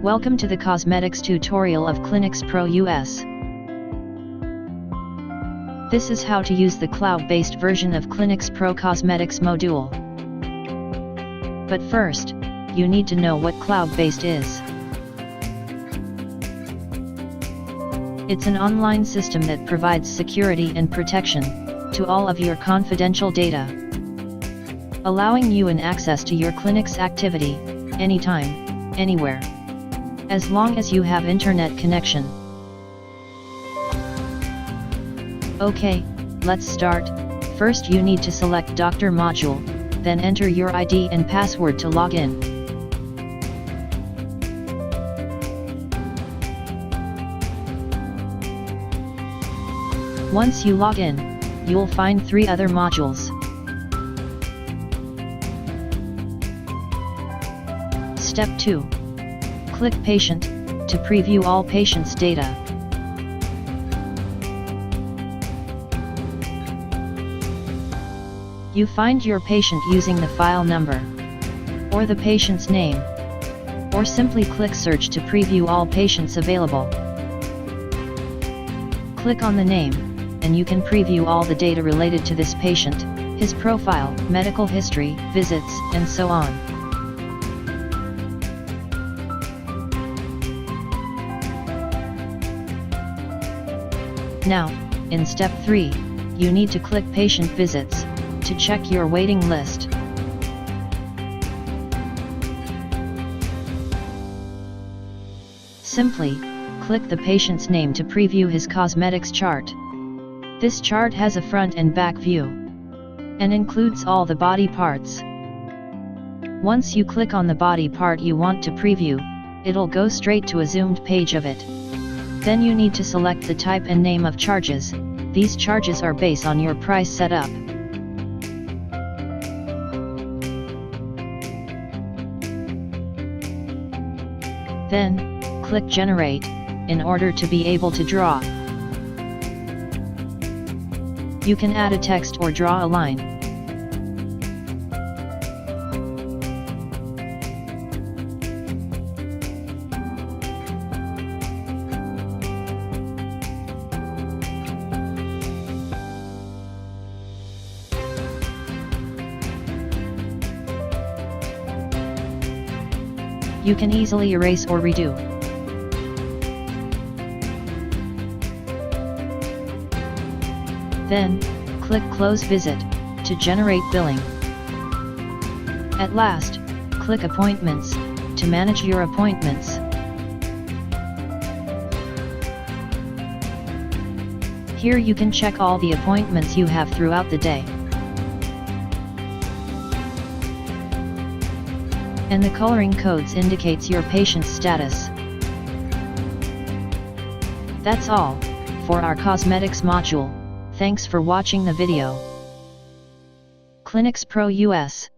Welcome to the cosmetics tutorial of ClinicsPRO-US. This is how to use the cloud-based version of ClinicsPRO Cosmetics module. But first, you need to know what cloud-based is. It's an online system that provides security and protection to all of your confidential data, allowing you an access to your clinic's activity, anytime, anywhere, as long as you have internet connection. Okay, let's start. First you need to select Doctor module, then enter your ID and password to log in. Once you log in, you'll find 3 other modules. Step 2. Click Patient, to preview all patients' data. You find your patient using the file number, or the patient's name, or simply click Search to preview all patients available. Click on the name, and you can preview all the data related to this patient, his profile, medical history, visits, and so on. Now, in step 3, you need to click Patient Visits, to check your waiting list. Simply, click the patient's name to preview his cosmetics chart. This chart has a front and back view, and includes all the body parts. Once you click on the body part you want to preview, it'll go straight to a zoomed page of it. Then you need to select the type and name of charges. These charges are based on your price setup. Then, click Generate, in order to be able to draw. You can add a text or draw a line. You can easily erase or redo. Then, click Close Visit, to generate billing. At last, click Appointments, to manage your appointments. Here you can check all the appointments you have throughout the day. And the coloring codes indicates your patient's status. That's all for our cosmetics module. Thanks for watching the video. ClinicsPRO-US.